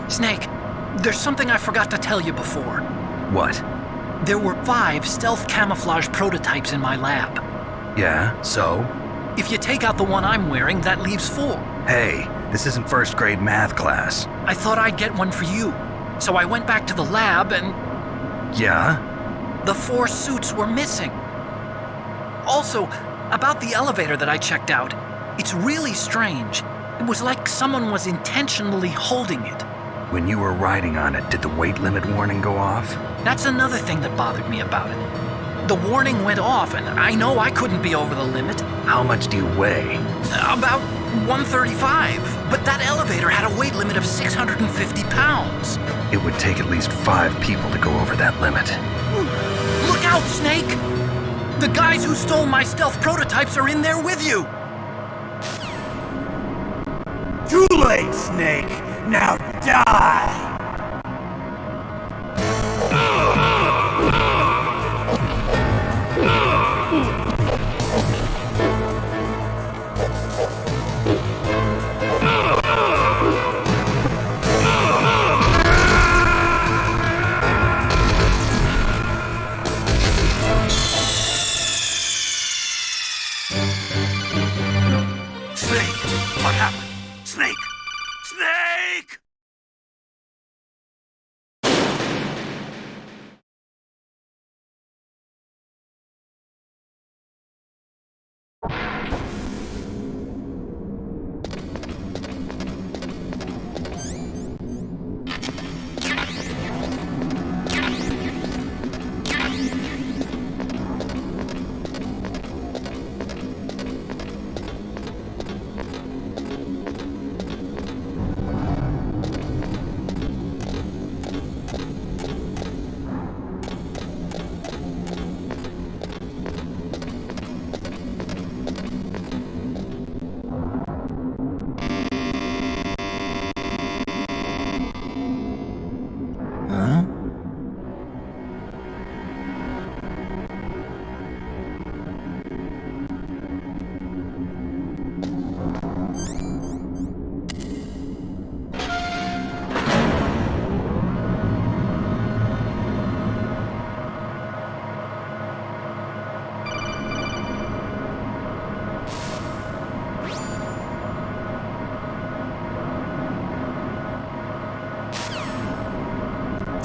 Snake, there's something I forgot to tell you before. What? There were 5 stealth camouflage prototypes in my lab. Yeah, so? If you take out the one I'm wearing, that leaves 4. Hey, this isn't first grade math class. I thought I'd get one for you. So I went back to the lab and... Yeah? The 4 suits were missing. Also, about the elevator that I checked out, it's really strange. It was like someone was intentionally holding it. When you were riding on it, did the weight limit warning go off? That's another thing that bothered me about it. The warning went off, and I know I couldn't be over the limit. How much do you weigh? About 135, but that elevator had a weight limit of 650 pounds. It would take at least 5 people to go over that limit. Look out, Snake! The guys who stole my stealth prototypes are in there with you! Too late, Snake! Now die! Snake! What happened? Snake! Snake!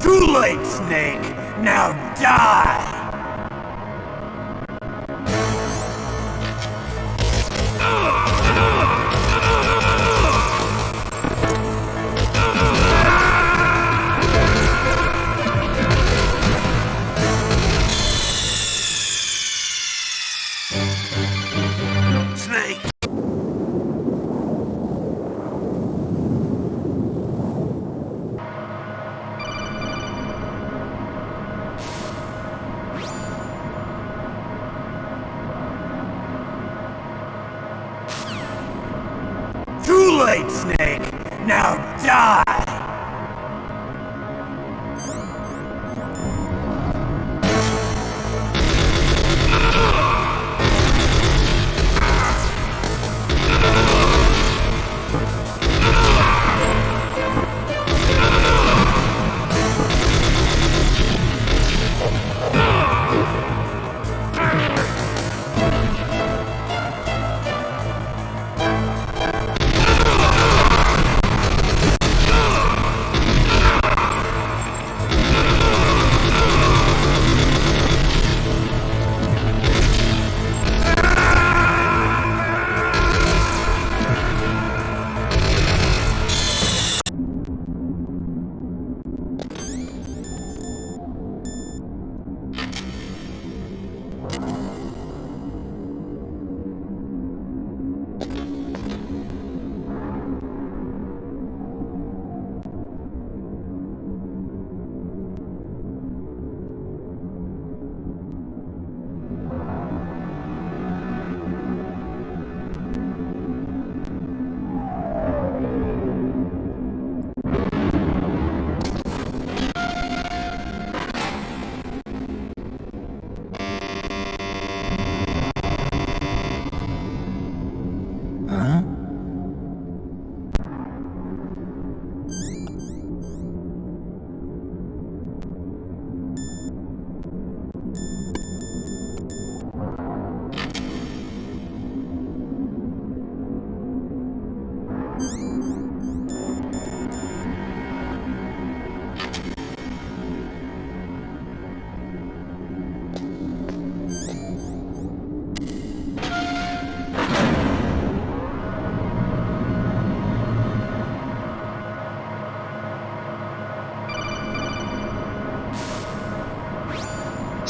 Too late, Snake! Now die! Snake! late, Snake! Now die!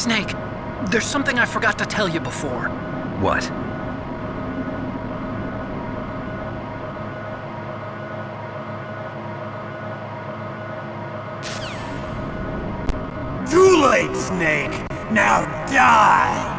Snake, there's something I forgot to tell you before. What? Too late, Snake! Now die!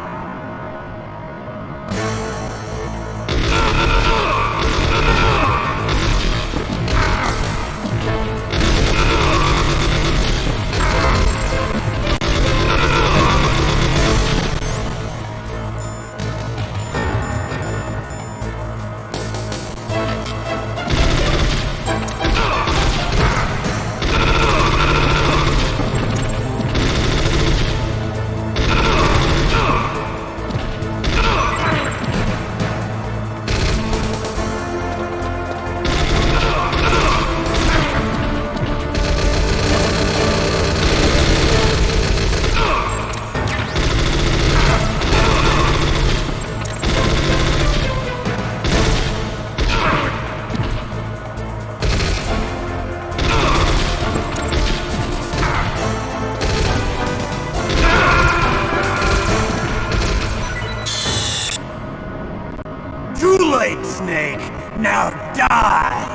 Too late, Snake! Now die!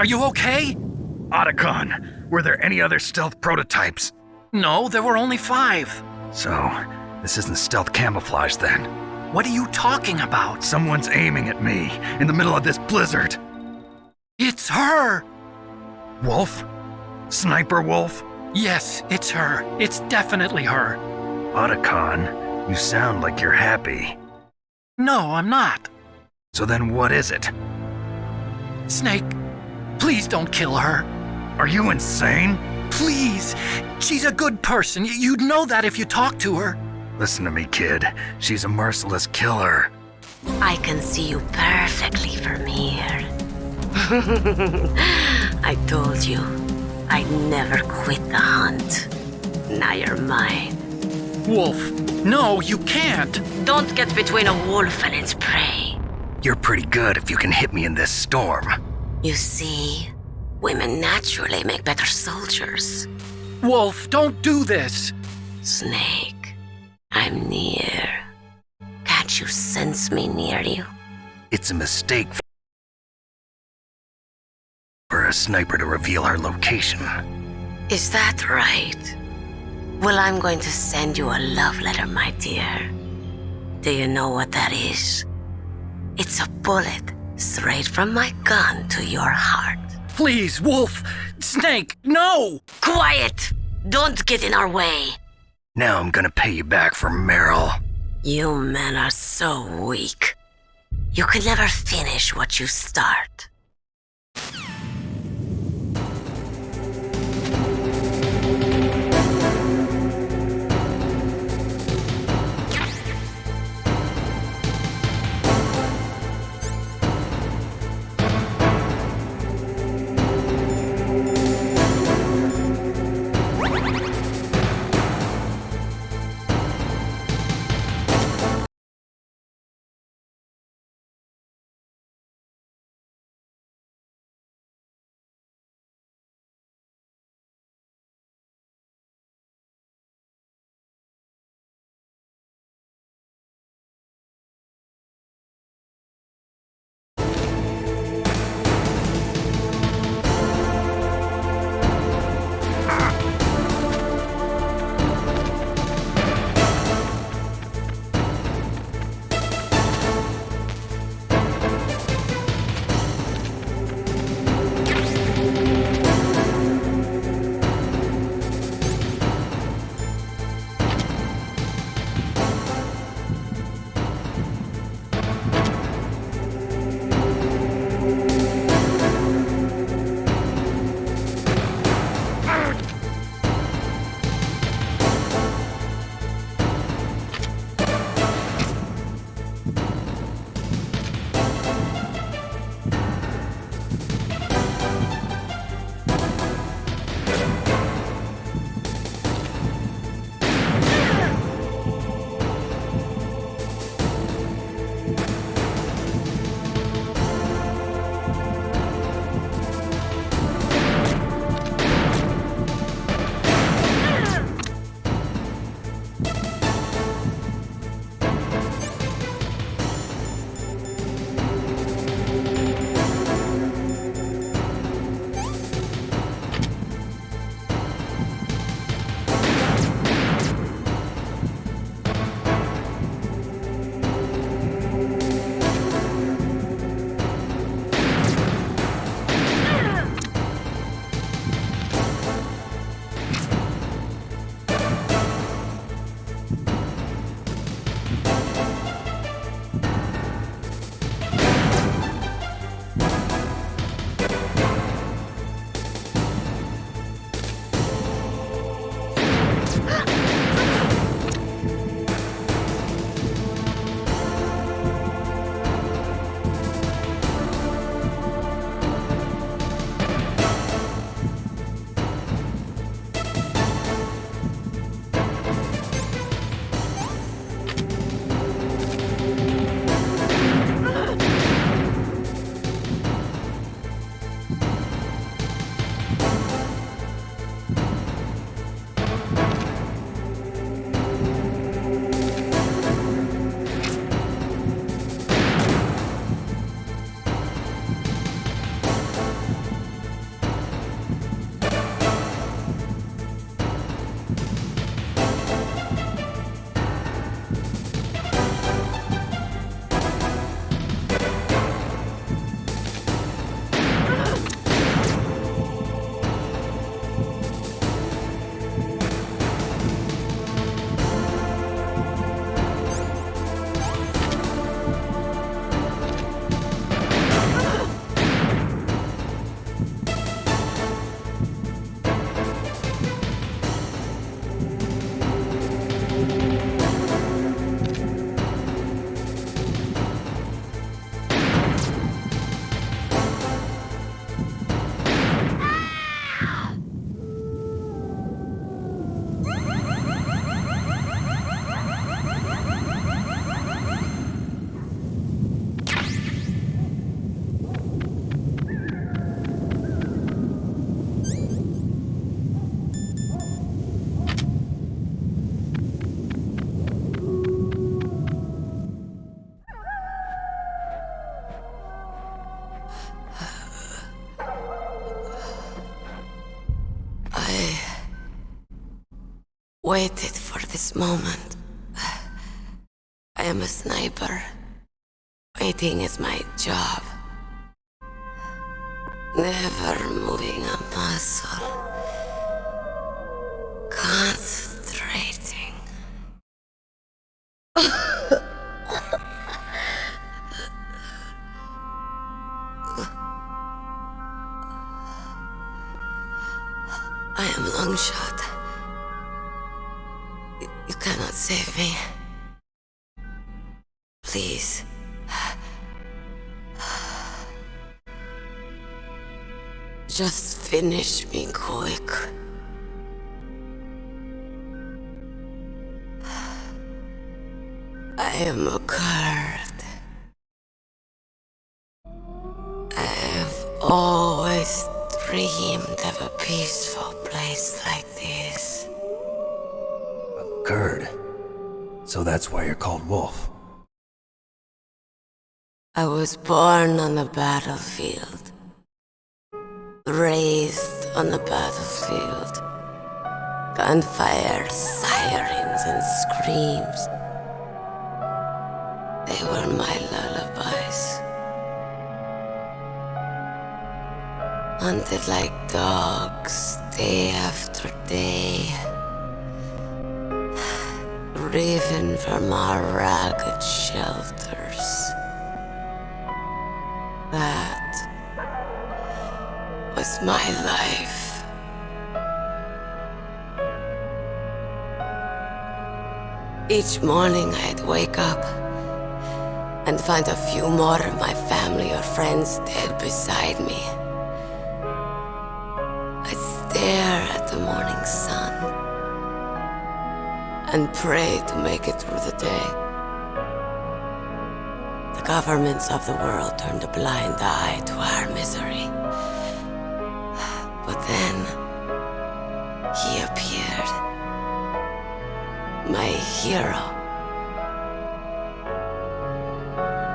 Are you okay? Otacon, were there any other stealth prototypes? No, there were only 5. So, this isn't stealth camouflage then. What are you talking about? Someone's aiming at me in the middle of this blizzard. It's her! Wolf? Sniper Wolf? Yes, it's her. It's definitely her. Otacon, you sound like you're happy. No, I'm not. So then what is it? Snake, please don't kill her. Are you insane? Please. She's a good person. You'd know that if you talked to her. Listen to me, kid. She's a merciless killer. I can see you perfectly from here. I told you, I'd never quit the hunt. Now you're mine. Wolf, no, you can't. Don't get between a wolf and its prey. You're pretty good if you can hit me in this storm. You see, women naturally make better soldiers. Wolf, don't do this. Snake, I'm near. Can't you sense me near you? It's a mistake for a sniper to reveal her location. Is that right? Well, I'm going to send you a love letter, my dear. Do you know what that is? It's a bullet straight from my gun to your heart. Please, Wolf. Snake, no! Quiet! Don't get in our way. Now I'm gonna pay you back for Meryl. You men are so weak. You can never finish what you start. waited for this moment. I am a sniper. Waiting is my job. Never moving a muscle. Concentrating. I am Longshot. You cannot save me. Please. Just finish me quick. I am a card. I have always dreamed of a peaceful place like this. A Kurd. So that's why you're called Wolf. I was born on the battlefield. Raised on the battlefield. Gunfire, sirens, and screams. They were my lullabies. Hunted like dogs, day after day. Driven from our ragged shelters. That was my life. Each morning I'd wake up and find a few more of my family or friends dead beside me. I'd stare at the morning sun and pray to make it through the day. The governments of the world turned a blind eye to our misery. But then, he appeared. My hero.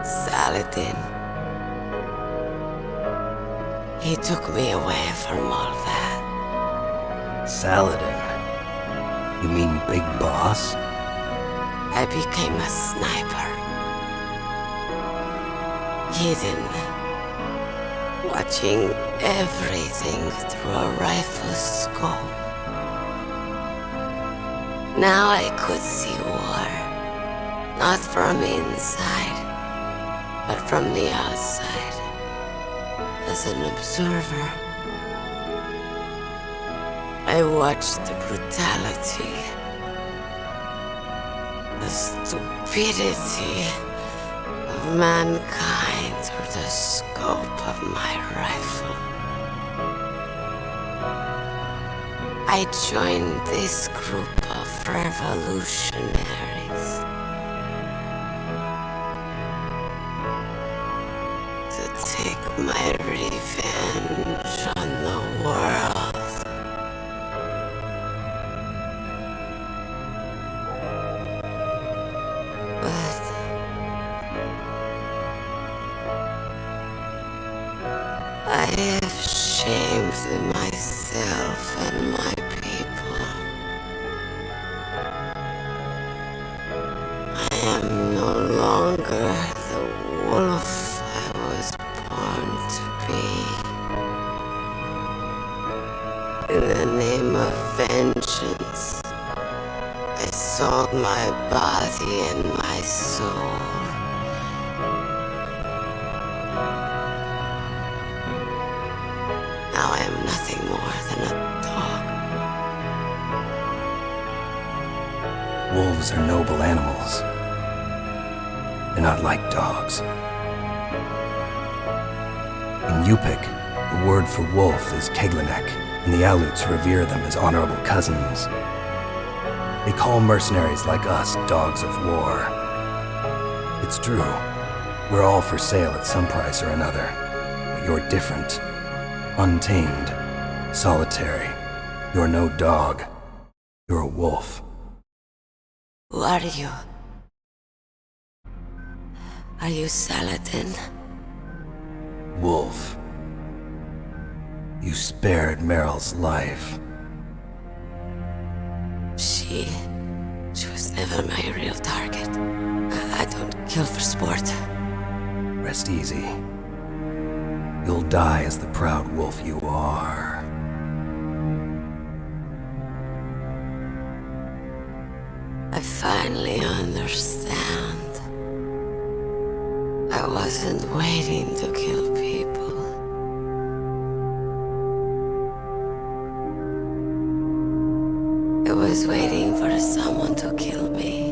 Saladin. He took me away from all that. Saladin? You mean Big Boss? I became a sniper. Hidden. Watching everything through a rifle's scope. Now I could see war. Not from inside, but from the outside. As an observer. I watched the brutality, the stupidity of mankind through the scope of my rifle. I joined this group of revolutionaries to take my revenge on the world. But I have shamed myself and my people. I am no longer the wolf I was born to be. In the name of vengeance, I sold my body and my soul. Now I am nothing more than a dog. Wolves are noble animals. They're not like dogs. In Yupik, the word for wolf is Keglanek, and the Aleuts revere them as honorable cousins. They call mercenaries like us dogs of war. It's true, we're all for sale at some price or another, but you're different. Untamed, solitary. You're no dog. You're a wolf. Who are you? Are you Saladin? Wolf. You spared Meryl's life. She was never my real target. I don't kill for sport. Rest easy. You'll die as the proud wolf you are. I finally understand. I wasn't waiting to kill people. I was waiting for someone to kill me.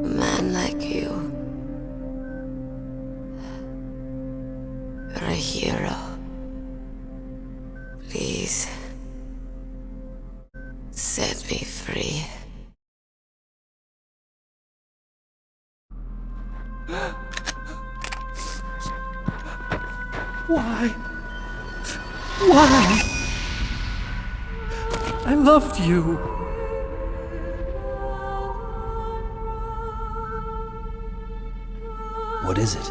A man like you. You're a hero. Please, set me free. Why? Why? I loved you. What is it?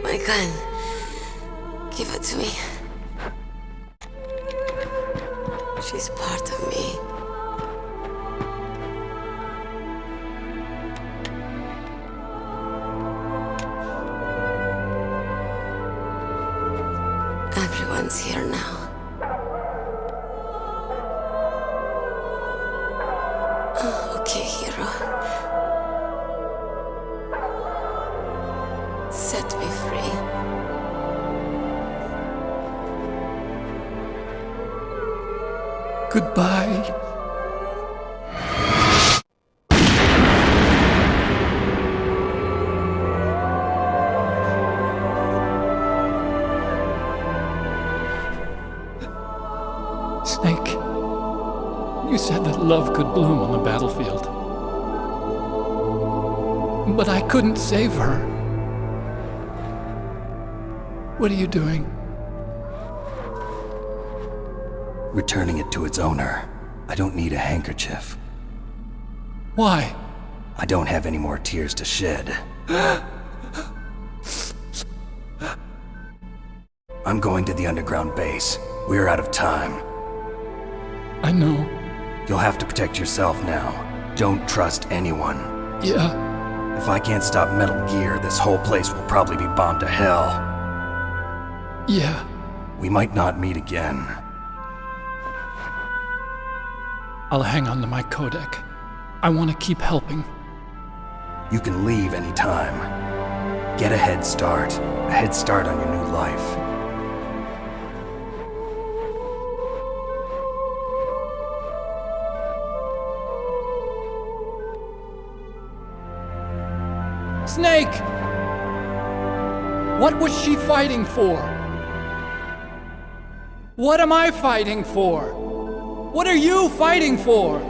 My gun. Give it to me. She's part of me. Everyone's here now. Oh, okay, hero. Set me free. Goodbye. Snake, you said that love could bloom on the battlefield. But I couldn't save her. What are you doing? Returning it to its owner. I don't need a handkerchief. Why? I don't have any more tears to shed. I'm going to the underground base. We're out of time. I know. You'll have to protect yourself now. Don't trust anyone. Yeah. If I can't stop Metal Gear, this whole place will probably be bombed to hell. Yeah. We might not meet again. I'll hang on to my codec. I want to keep helping. You can leave anytime. Get a head start. A head start on your new life. Snake! What was she fighting for? What am I fighting for? What are you fighting for?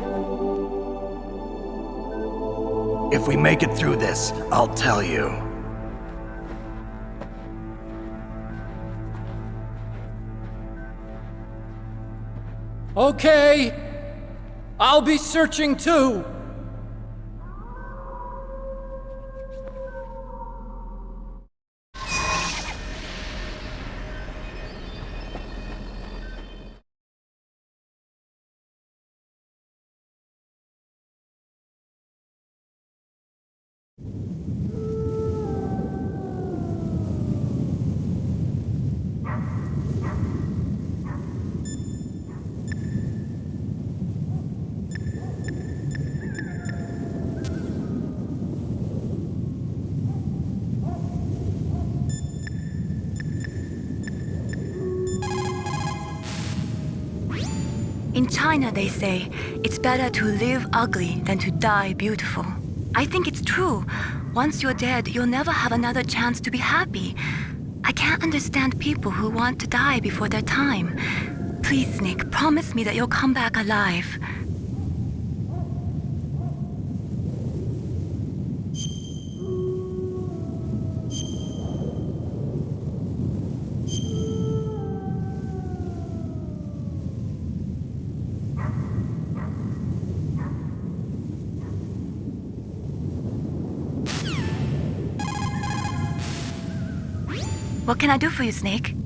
If we make it through this, I'll tell you. Okay. I'll be searching too. In China, they say, it's better to live ugly than to die beautiful. I think it's true. Once you're dead, you'll never have another chance to be happy. I can't understand people who want to die before their time. Please, Snake, promise me that you'll come back alive. What can I do for you, Snake?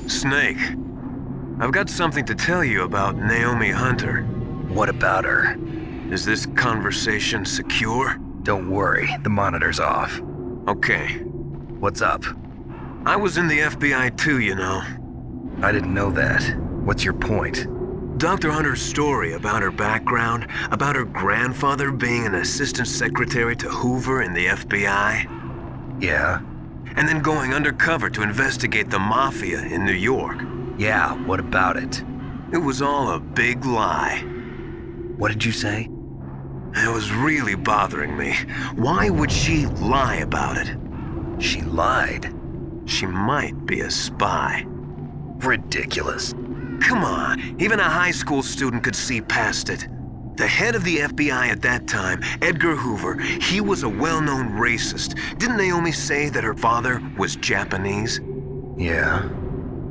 Snake, I've got something to tell you about Naomi Hunter. What about her? Is this conversation secure? Don't worry, the monitor's off. Okay. What's up? I was in the FBI too, you know. I didn't know that. What's your point? Dr. Hunter's story about her background, about her grandfather being an assistant secretary to Hoover in the FBI. Yeah? And then going undercover to investigate the Mafia in New York. Yeah, what about it? It was all a big lie. What did you say? It was really bothering me. Why would she lie about it? She lied? She might be a spy. Ridiculous. Come on, even a high school student could see past it. The head of the FBI at that time, Edgar Hoover, he was a well-known racist. Didn't Naomi say that her father was Japanese? Yeah.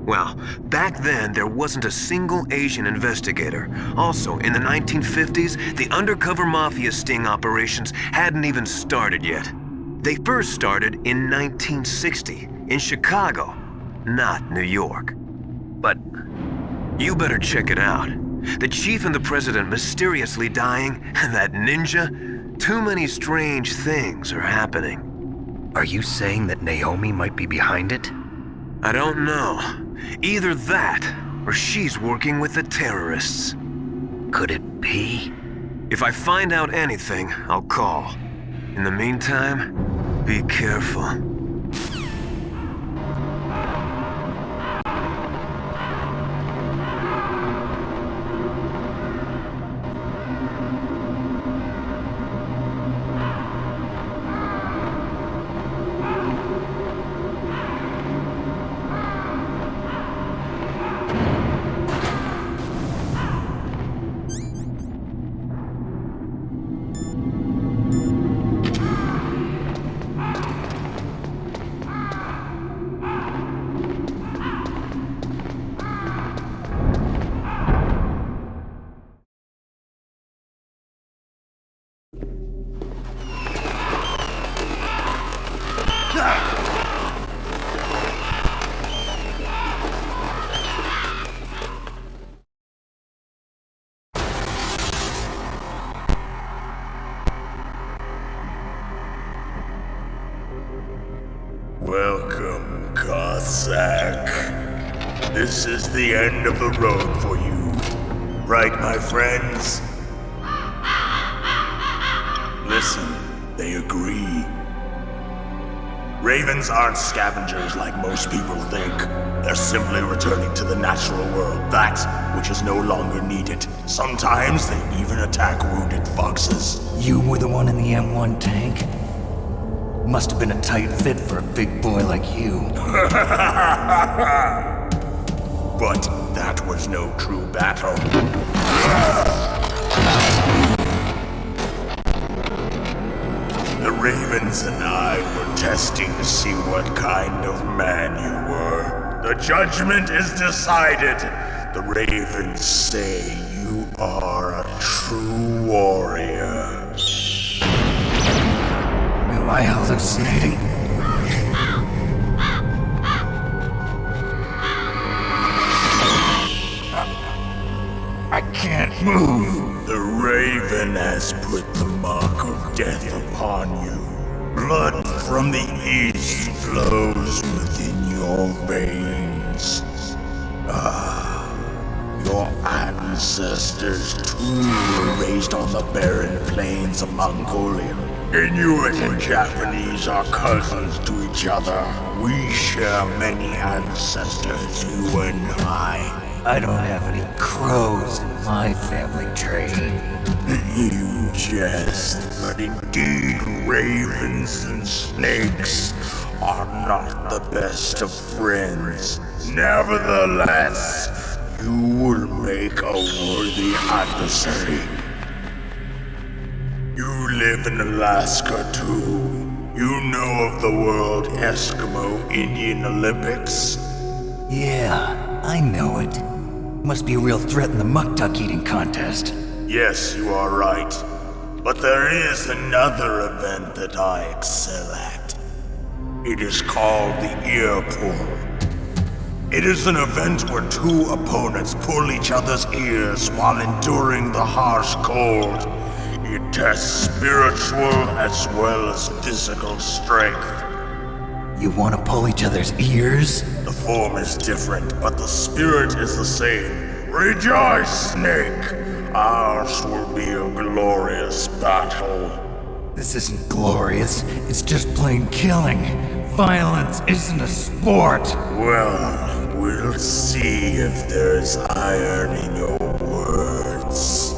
Well, back then there wasn't a single Asian investigator. Also, in the 1950s, the undercover mafia sting operations hadn't even started yet. They first started in 1960, in Chicago, not New York. But you better check it out. The chief and the president mysteriously dying, and that ninja? Too many strange things are happening. are you saying that Naomi might be behind it? I don't know. Either that, or she's working with the terrorists. Could it be? If I find out anything, I'll call. In the meantime, be careful. Welcome, Cossack. This is the end of the road for you. Right, my friends? listen, they agree. Ravens aren't scavengers like most people think. They're simply returning to the natural world, that which is no longer needed. Sometimes they even attack wounded foxes. You were the one in the M1 tank? Must have been a tight fit for a big boy like you. But that was no true battle. The Ravens and I were testing to see what kind of man you were. The judgment is decided. The Ravens say you are a true warrior. Am I hallucinating? I can't move. The Raven has put the mark of death upon you. Blood from the east flows within your veins. Your ancestors too were raised on the barren plains of Mongolia. Inuit and Japanese are cousins to each other. We share many ancestors, you and I. I don't have any crows in my family tree. You jest, but indeed ravens and snakes are not the best of friends. Nevertheless, you will make a worthy adversary. You live in Alaska too. You know of the World Eskimo Indian Olympics? Yeah, I know it. Must be a real threat in the muck-duck eating contest. Yes, you are right. But there is another event that I excel at. It is called the ear pull. It is an event where two opponents pull each other's ears while enduring the harsh cold. It tests spiritual as well as physical strength. You want to pull each other's ears? The form is different, but the spirit is the same. Rejoice, Snake! Ours will be a glorious battle. This isn't glorious. It's just plain killing. Violence isn't a sport. Well, we'll see if there's iron in your words.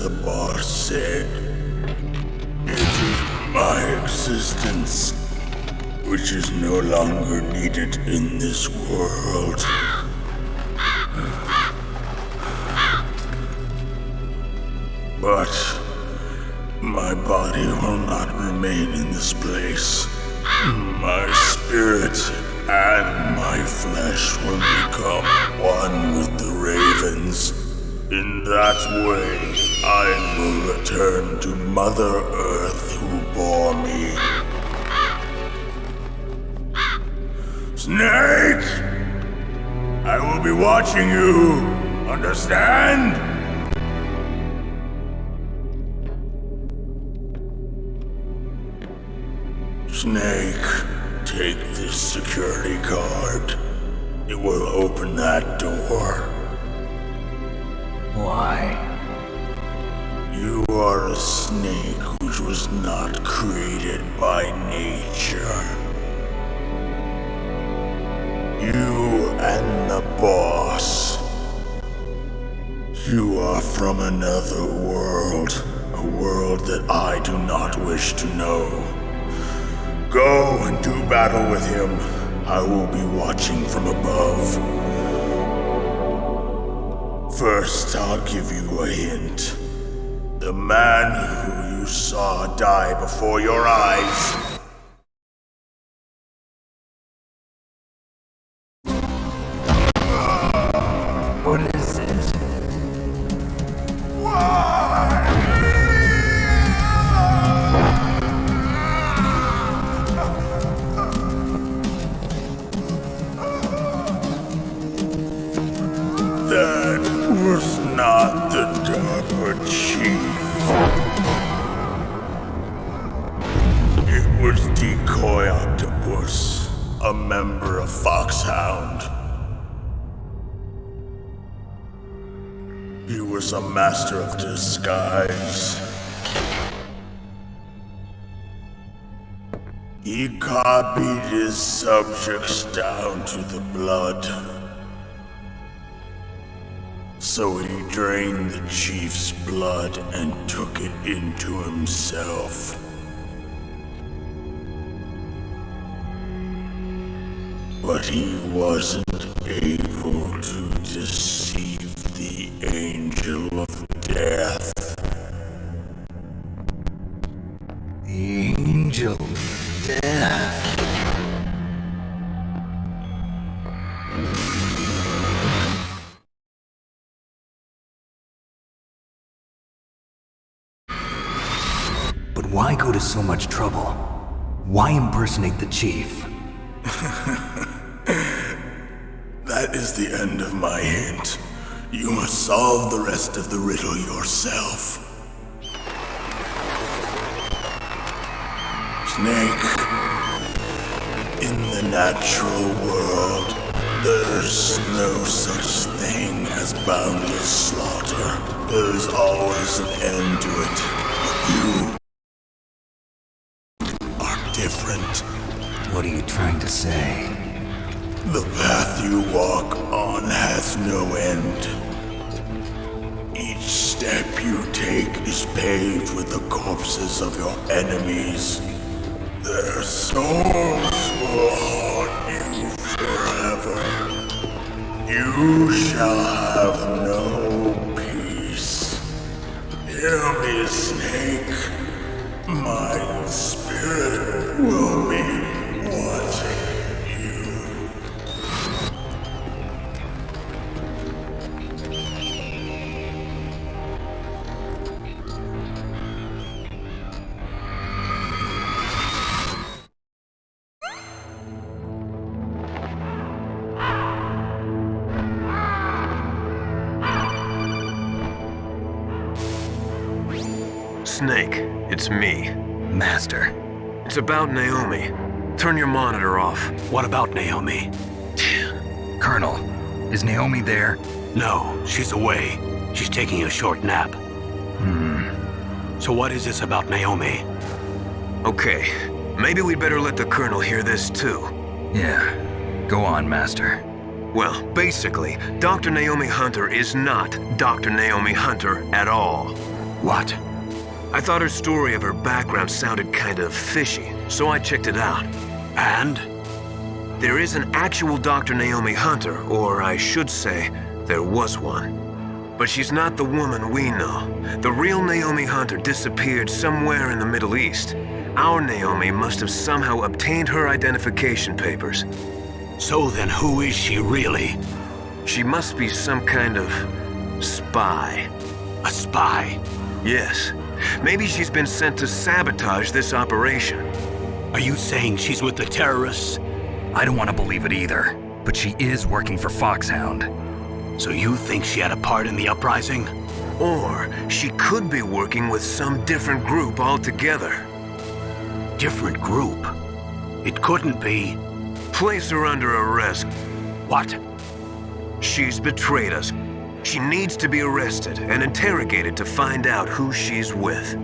the boss said. It is my existence which is no longer needed in this world. But my body will not remain in this place. My spirit and my flesh will become one with the ravens. In that way, I will return to Mother Earth who bore me. Snake! I will be watching you. Understand? Snake, take this security card. It will open that door. Why? You are a snake which was not created by nature. You and the boss. You are from another world. A world that I do not wish to know. Go and do battle with him. I will be watching from above. First, I'll give you a hint. The man who you saw die before your eyes. What is this? That was not the Dapper Chief. It was Decoy Octopus, a member of Foxhound. He was a master of disguise. He copied his subjects down to the blood. So he drained the chief's blood and took it into himself. But he wasn't able to deceive the Angel of Death. The Angel of Death. But why go to so much trouble? Why impersonate the chief? That is the end of my hint. You must solve the rest of the riddle yourself. Snake, in the natural world, there's no such thing as boundless slaughter. There's always an end to it. But you are different. What are you trying to say? The path you walk on has no end. Each step you take is paved with the corpses of your enemies. Their souls will haunt you forever. You shall have no peace. Hear me, Snake. My spirit will be watching you. Snake, it's me. Master. It's about Naomi. Turn your monitor off. What about Naomi? Colonel, is Naomi there? No, she's away. She's taking a short nap. So what is this about Naomi? Okay, maybe we'd better let the Colonel hear this too. Yeah. Go on, Master. Well, basically, Dr. Naomi Hunter is not Dr. Naomi Hunter at all. What? I thought her story of her background sounded kind of fishy, so I checked it out. And? There is an actual Dr. Naomi Hunter, or I should say, there was one. But she's not the woman we know. The real Naomi Hunter disappeared somewhere in the Middle East. Our Naomi must have somehow obtained her identification papers. So then who is she really? She must be some kind of spy. A spy? Yes. Maybe she's been sent to sabotage this operation. Are you saying she's with the terrorists? I don't want to believe it either, but she is working for Foxhound. So you think she had a part in the uprising? Or she could be working with some different group altogether. Different group? It couldn't be. Place her under arrest. What? She's betrayed us. She needs to be arrested and interrogated to find out who she's with.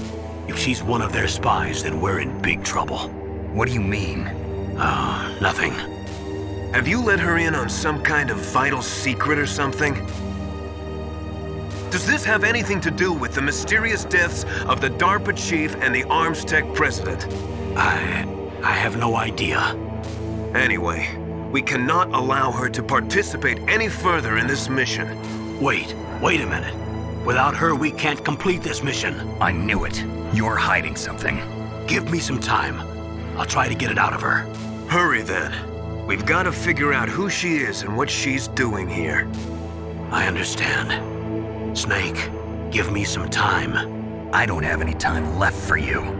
If she's one of their spies, then we're in big trouble. What do you mean? Nothing. Have you let her in on some kind of vital secret or something? Does this have anything to do with the mysterious deaths of the DARPA chief and the Arms Tech president? I have no idea. Anyway, we cannot allow her to participate any further in this mission. Wait a minute. Without her, we can't complete this mission. I knew it. You're hiding something. Give me some time. I'll try to get it out of her. Hurry then. We've got to figure out who she is and what she's doing here. I understand. Snake, give me some time. I don't have any time left for you.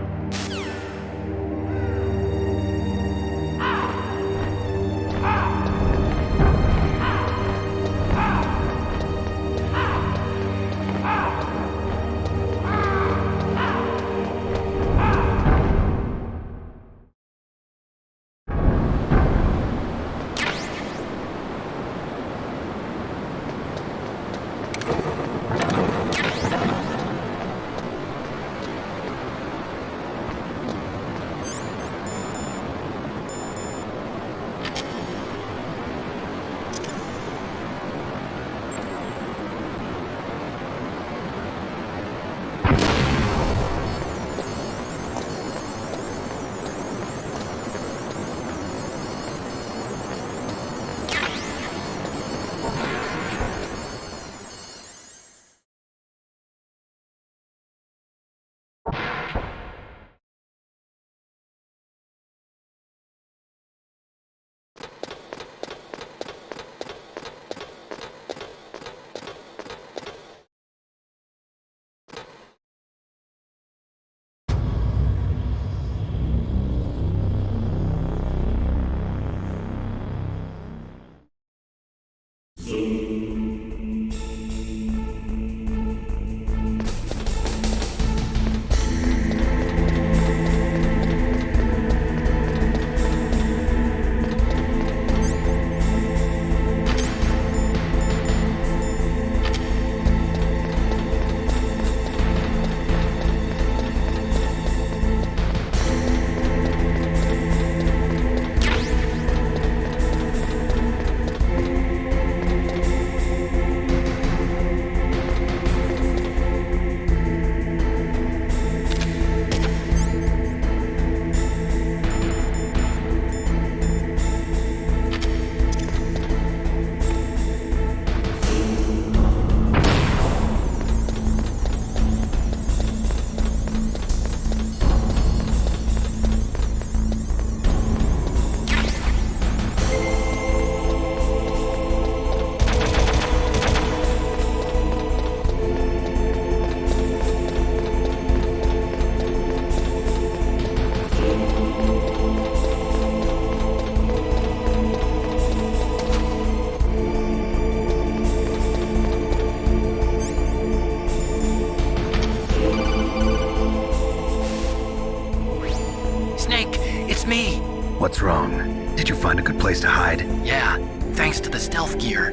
What's wrong? Did you find a good place to hide? Yeah, thanks to the stealth gear.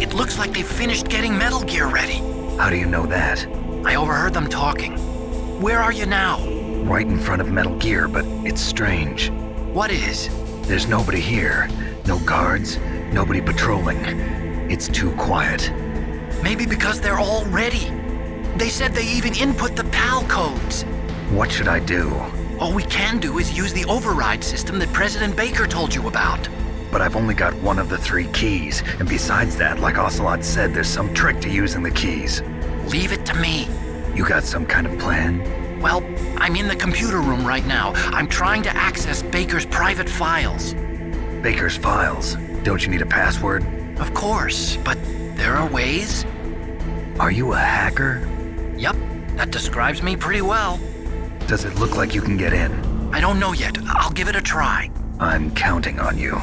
It looks like they've finished getting Metal Gear ready. How do you know that? I overheard them talking. Where are you now? Right in front of Metal Gear, but it's strange. What is? There's nobody here. No guards, nobody patrolling. It's too quiet. Maybe because they're all ready. They said they even input the PAL codes. What should I do? All we can do is use the override system that President Baker told you about. But I've only got one of the 3 keys, and besides that, like Ocelot said, there's some trick to using the keys. Leave it to me. You got some kind of plan? Well, I'm in the computer room right now. I'm trying to access Baker's private files. Baker's files? Don't you need a password? Of course, but there are ways. Are you a hacker? Yup, that describes me pretty well. Does it look like you can get in? I don't know yet. I'll give it a try. I'm counting on you.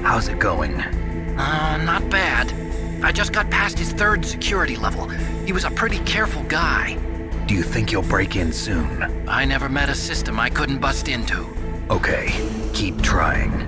How's it going? Not bad. I just got past his 3rd security level. He was a pretty careful guy. Do you think you'll break in soon? I never met a system I couldn't bust into. Okay, keep trying.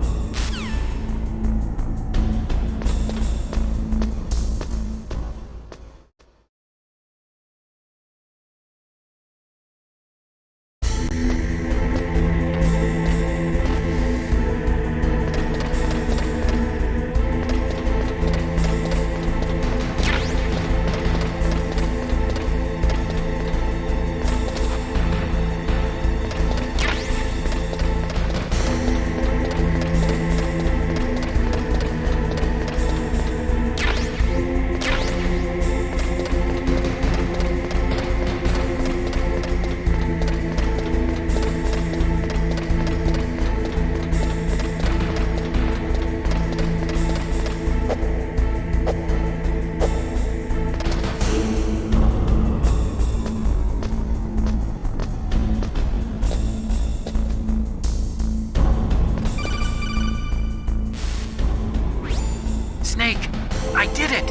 Snake, I did it!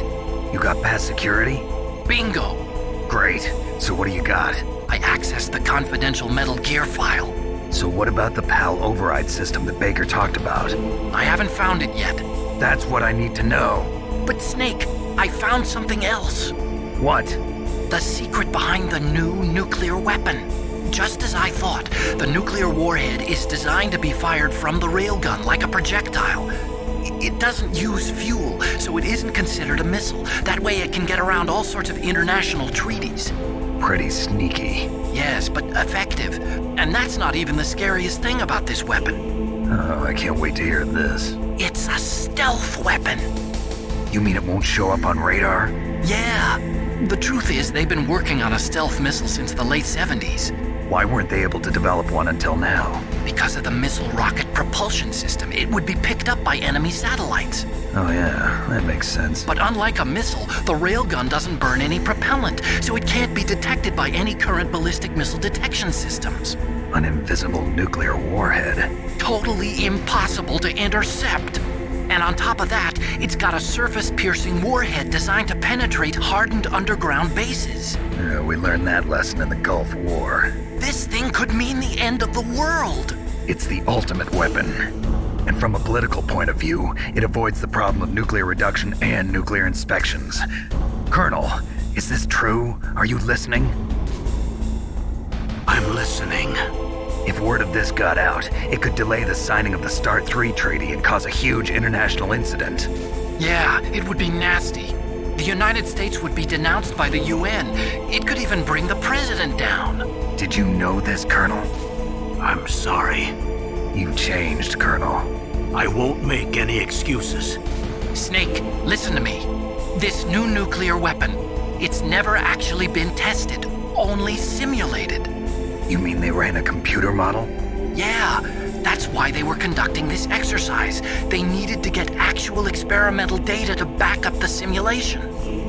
You got past security? Bingo! Great. So what do you got? I accessed the confidential Metal Gear file. So what about the PAL override system that Baker talked about? I haven't found it yet. That's what I need to know. But Snake, I found something else. What? The secret behind the new nuclear weapon. Just as I thought, the nuclear warhead is designed to be fired from the railgun like a projectile. It doesn't use fuel, so it isn't considered a missile. That way it can get around all sorts of international treaties. Pretty sneaky. Yes, but effective. And that's not even the scariest thing about this weapon. Oh, I can't wait to hear this. It's a stealth weapon. You mean it won't show up on radar? Yeah. The truth is, they've been working on a stealth missile since the late 70s. Why weren't they able to develop one until now? Because of the missile rocket propulsion system, it would be picked up by enemy satellites. Oh yeah, that makes sense. But unlike a missile, the railgun doesn't burn any propellant, so it can't be detected by any current ballistic missile detection systems. An invisible nuclear warhead. Totally impossible to intercept. And on top of that, it's got a surface-piercing warhead designed to penetrate hardened underground bases. Yeah, we learned that lesson in the Gulf War. This thing could mean the end of the world. It's the ultimate weapon. And from a political point of view, it avoids the problem of nuclear reduction and nuclear inspections. Colonel, is this true? Are you listening? I'm listening. If word of this got out, it could delay the signing of the START 3 treaty and cause a huge international incident. Yeah, it would be nasty. The United States would be denounced by the UN. It could even bring the president down. Did you know this, Colonel? I'm sorry. You changed, Colonel. I won't make any excuses. Snake, listen to me. This new nuclear weapon, it's never actually been tested, only simulated. You mean they ran a computer model? Yeah, that's why they were conducting this exercise. They needed to get actual experimental data to back up the simulation.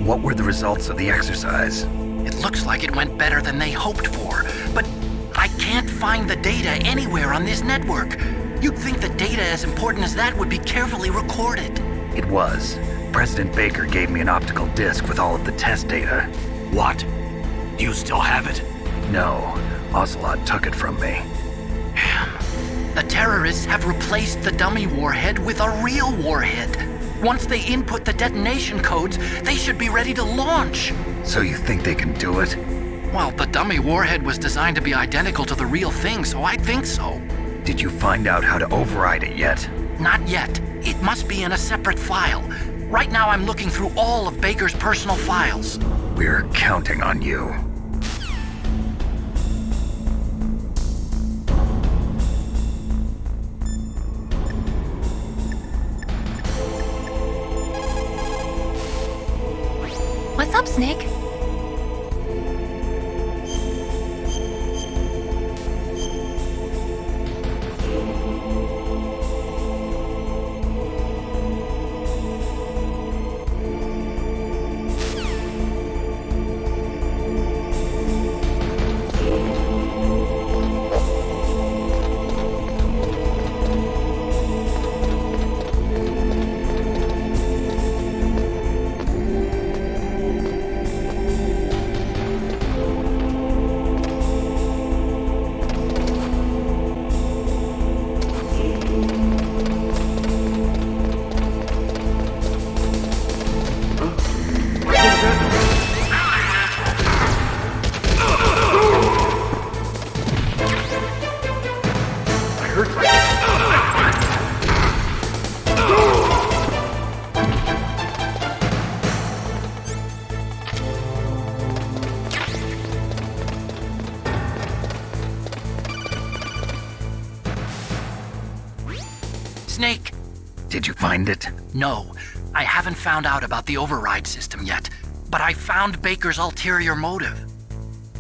What were the results of the exercise? It looks like it went better than they hoped for, but I can't find the data anywhere on this network. You'd think that data as important as that would be carefully recorded. It was. President Baker gave me an optical disc with all of the test data. What? Do you still have it? No, Ocelot took it from me. The terrorists have replaced the dummy warhead with a real warhead. Once they input the detonation codes, they should be ready to launch. So you think they can do it? Well, the dummy warhead was designed to be identical to the real thing, so I think so. Did you find out how to override it yet? Not yet. It must be in a separate file. Right now I'm looking through all of Baker's personal files. We're counting on you. What's up, Snake? Snake! Did you find it? No, I haven't found out about the override system yet, but I found Baker's ulterior motive.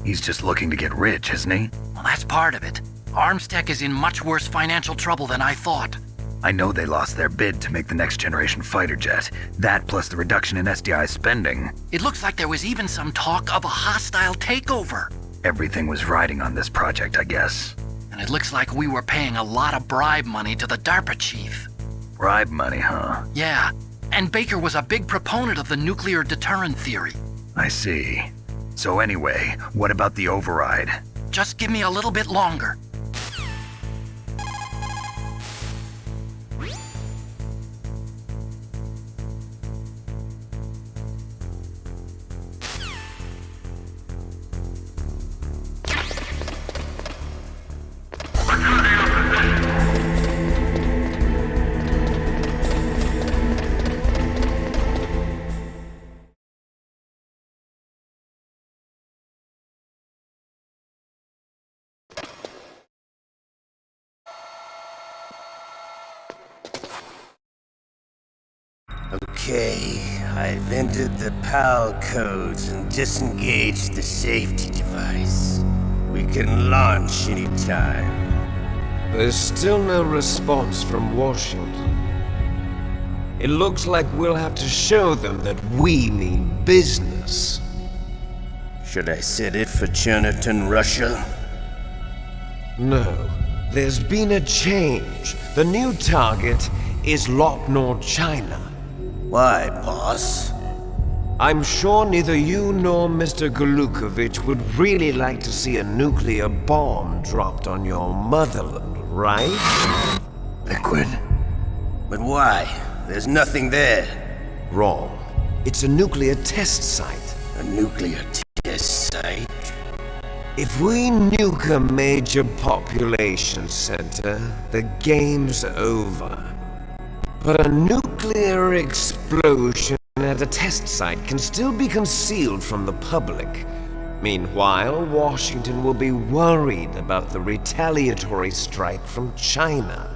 He's just looking to get rich, isn't he? Well, that's part of it. Armstech is in much worse financial trouble than I thought. I know they lost their bid to make the next generation fighter jet. That plus the reduction in SDI spending. It looks like there was even some talk of a hostile takeover. Everything was riding on this project, I guess. And it looks like we were paying a lot of bribe money to the DARPA chief. Bribe money, huh? Yeah, and Baker was a big proponent of the nuclear deterrent theory. I see. So anyway, what about the override? Just give me a little bit longer. Okay, I've entered the PAL codes and disengaged the safety device. We can launch anytime. There's still no response from Washington. It looks like we'll have to show them that we mean business. Should I set it for Cherniton, Russia? No, there's been a change. The new target is Lopnor, China. Why, boss? I'm sure neither you nor Mr. Golukovich would really like to see a nuclear bomb dropped on your motherland, right? Liquid. But why? There's nothing there. Wrong. It's a nuclear test site. A nuclear test site? If we nuke a major population center, the game's over. But a nuclear explosion at a test site can still be concealed from the public. Meanwhile, Washington will be worried about the retaliatory strike from China.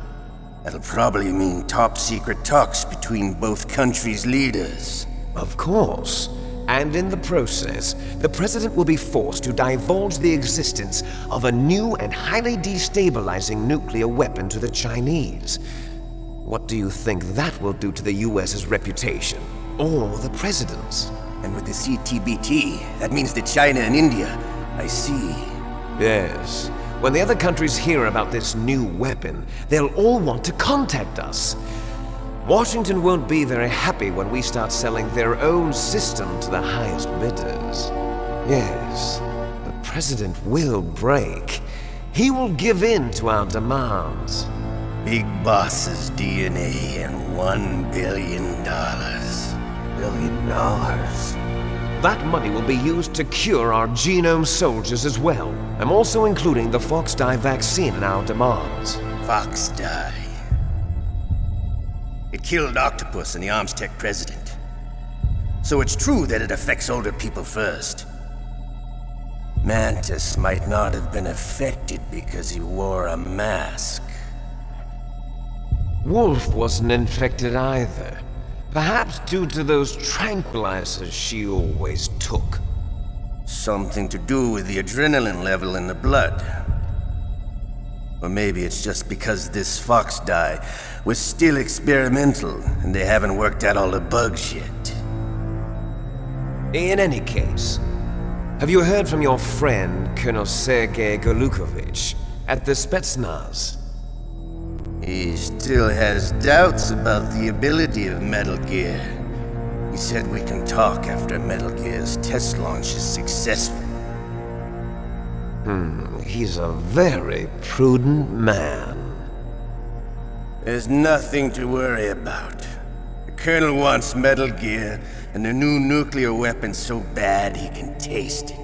That'll probably mean top-secret talks between both countries' leaders. Of course. And in the process, the President will be forced to divulge the existence of a new and highly destabilizing nuclear weapon to the Chinese. What do you think that will do to the US's reputation? Or the President's? And with the CTBT, that means that China and India. I see. Yes. When the other countries hear about this new weapon, they'll all want to contact us. Washington won't be very happy when we start selling their own system to the highest bidders. Yes, the President will break. He will give in to our demands. Big Boss's DNA and $1 billion. $1 billion? That money will be used to cure our genome soldiers as well. I'm also including the Fox Dye vaccine in our demands. Fox Dye. It killed Octopus and the Armstech president. So it's true that it affects older people first. Mantis might not have been affected because he wore a mask. Wolf wasn't infected either. Perhaps due to those tranquilizers she always took. Something to do with the adrenaline level in the blood. Or maybe it's just because this Fox Dye was still experimental and they haven't worked out all the bugs yet. In any case, have you heard from your friend, Colonel Sergei Golukovich, at the Spetsnaz? He still has doubts about the ability of Metal Gear. He said we can talk after Metal Gear's test launch is successful. He's a very prudent man. There's nothing to worry about. The Colonel wants Metal Gear and the new nuclear weapon so bad he can taste it.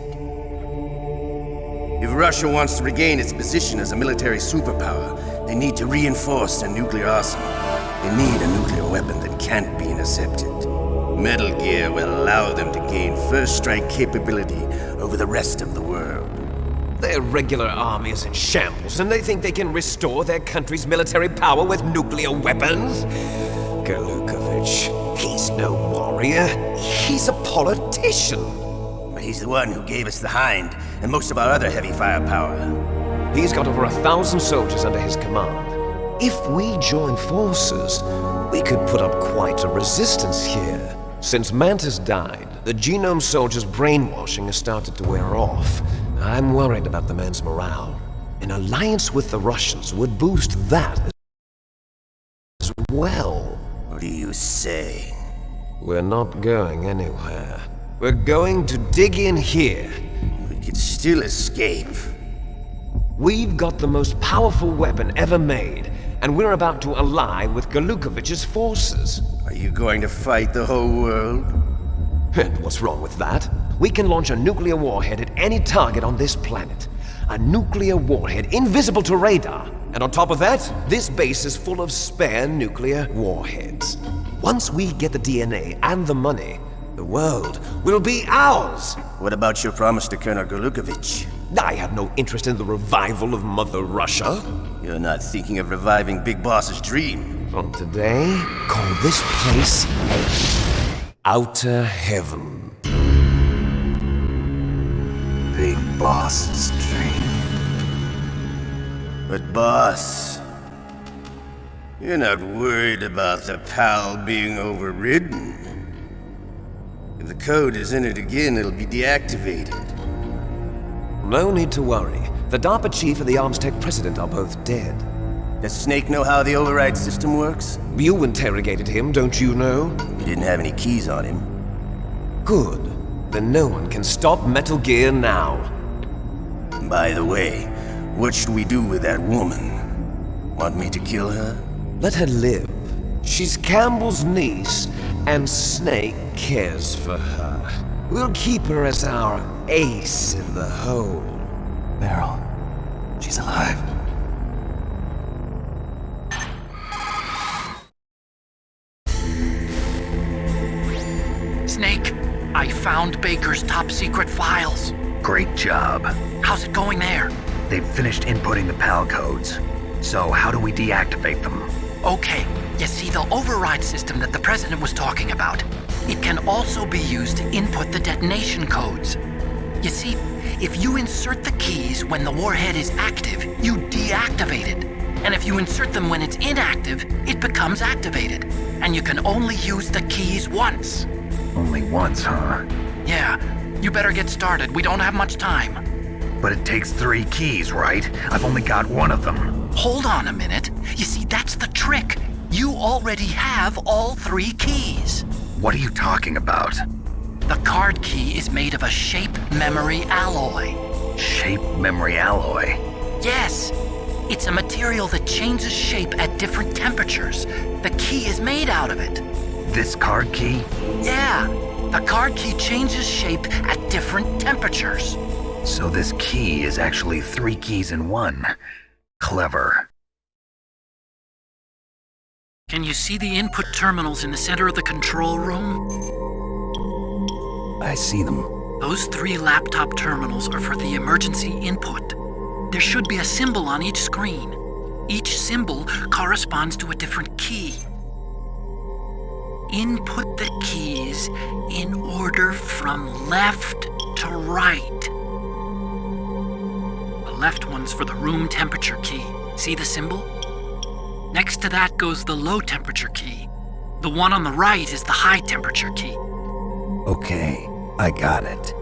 If Russia wants to regain its position as a military superpower, they need to reinforce their nuclear arsenal. They need a nuclear weapon that can't be intercepted. Metal Gear will allow them to gain first strike capability over the rest of the world. Their regular army is in shambles, and they think they can restore their country's military power with nuclear weapons? Golukovich, he's no warrior. He's a politician. But he's the one who gave us the Hind and most of our other heavy firepower. He's got over 1,000 soldiers under his command. If we join forces, we could put up quite a resistance here. Since Mantis died, the genome soldiers' brainwashing has started to wear off. I'm worried about the man's morale. An alliance with the Russians would boost that as well. What do you say? We're not going anywhere. We're going to dig in here. We could still escape. We've got the most powerful weapon ever made, and we're about to ally with Golukovich's forces. Are you going to fight the whole world? And what's wrong with that? We can launch a nuclear warhead at any target on this planet. A nuclear warhead invisible to radar. And on top of that, this base is full of spare nuclear warheads. Once we get the DNA and the money, the world will be ours! What about your promise to Colonel Golukovich? I have no interest in the revival of Mother Russia. You're not thinking of reviving Big Boss's dream. From today, call this place Outer Heaven. Big Boss's dream. But boss, you're not worried about the PAL being overridden. If the code is entered again, it'll be deactivated. No need to worry. The DARPA chief and the Armstech president are both dead. Does Snake know how the override system works? You interrogated him, don't you know? You didn't have any keys on him. Good. Then no one can stop Metal Gear now. By the way, what should we do with that woman? Want me to kill her? Let her live. She's Campbell's niece, and Snake cares for her. We'll keep her as our ace in the hole. Meryl, she's alive. Snake, I found Baker's top secret files. Great job. How's it going there? They've finished inputting the PAL codes. So how do we deactivate them? Okay, you see the override system that the president was talking about. It can also be used to input the detonation codes. You see, if you insert the keys when the warhead is active, you deactivate it. And if you insert them when it's inactive, it becomes activated. And you can only use the keys once. Only once, huh? Yeah, you better get started. We don't have much time. But it takes 3 keys, right? I've only got 1 of them. Hold on a minute. You see, that's the trick. You already have all 3 keys. What are you talking about? The card key is made of a shape memory alloy. Shape memory alloy? Yes. It's a material that changes shape at different temperatures. The key is made out of it. This card key? Yeah. The card key changes shape at different temperatures. So this key is actually 3 keys in 1. Clever. Can you see the input terminals in the center of the control room? I see them. Those 3 laptop terminals are for the emergency input. There should be a symbol on each screen. Each symbol corresponds to a different key. Input the keys in order from left to right. The left one's for the room temperature key. See the symbol? Next to that goes the low temperature key. The one on the right is the high temperature key. Okay, I got it.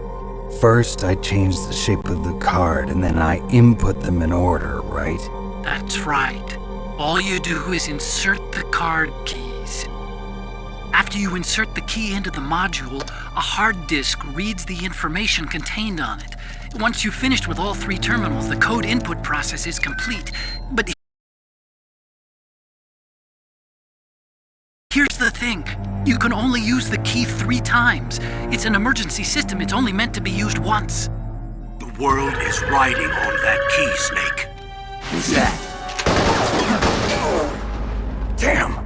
First, I change the shape of the card, and then I input them in order, right? That's right. All you do is insert the card keys. After you insert the key into the module, a hard disk reads the information contained on it. Once you've finished with all 3 terminals, the code input process is complete. But here's the thing. You can only use the key 3 times. It's an emergency system. It's only meant to be used once. The world is riding on that key, Snake. Who's that? Damn!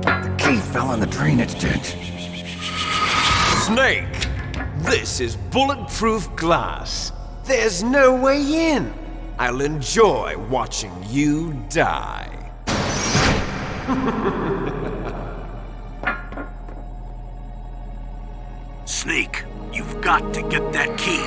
The key fell in the drainage ditch. Snake! This is bulletproof glass. There's no way in. I'll enjoy watching you die. Snake, you've got to get that key.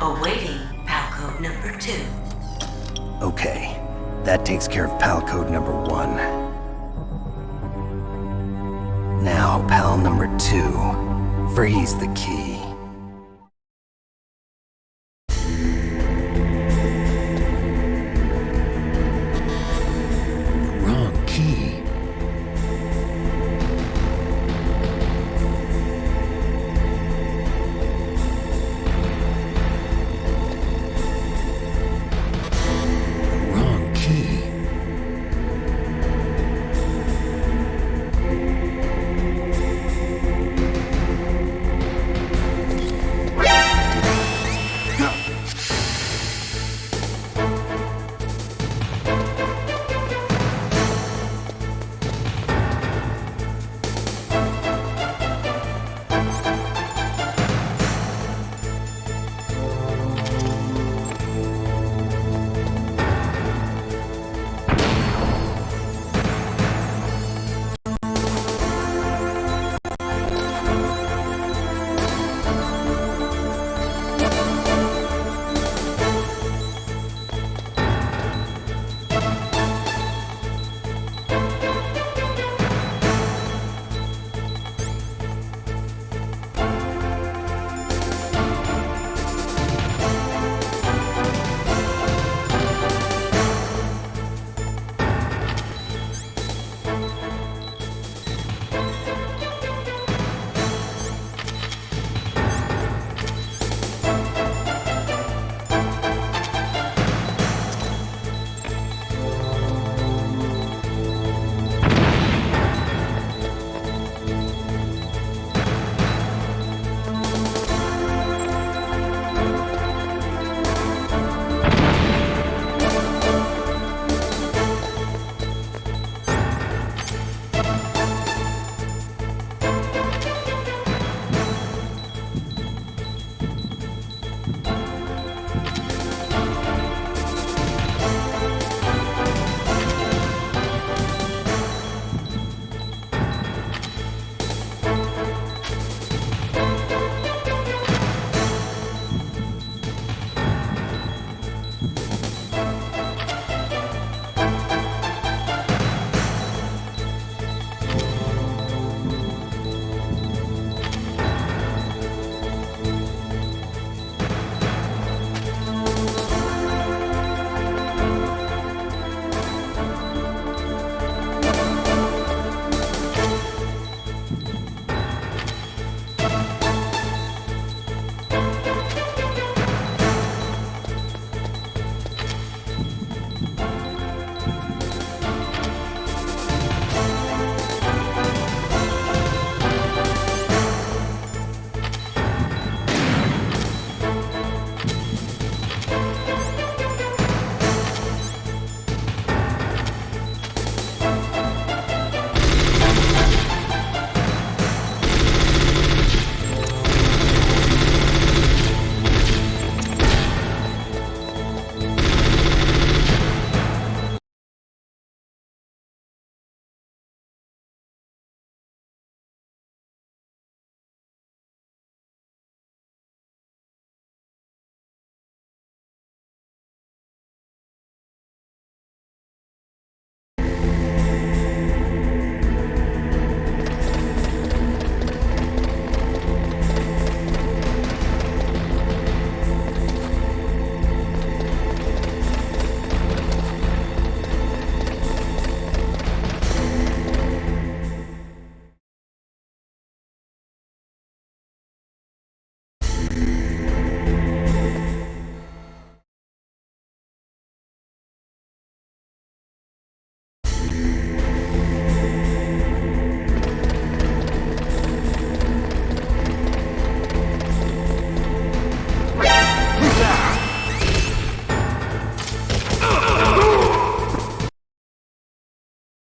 Awaiting PAL code number 2. Okay, that takes care of PAL code number 1. Now, PAL number 2. Freeze the key.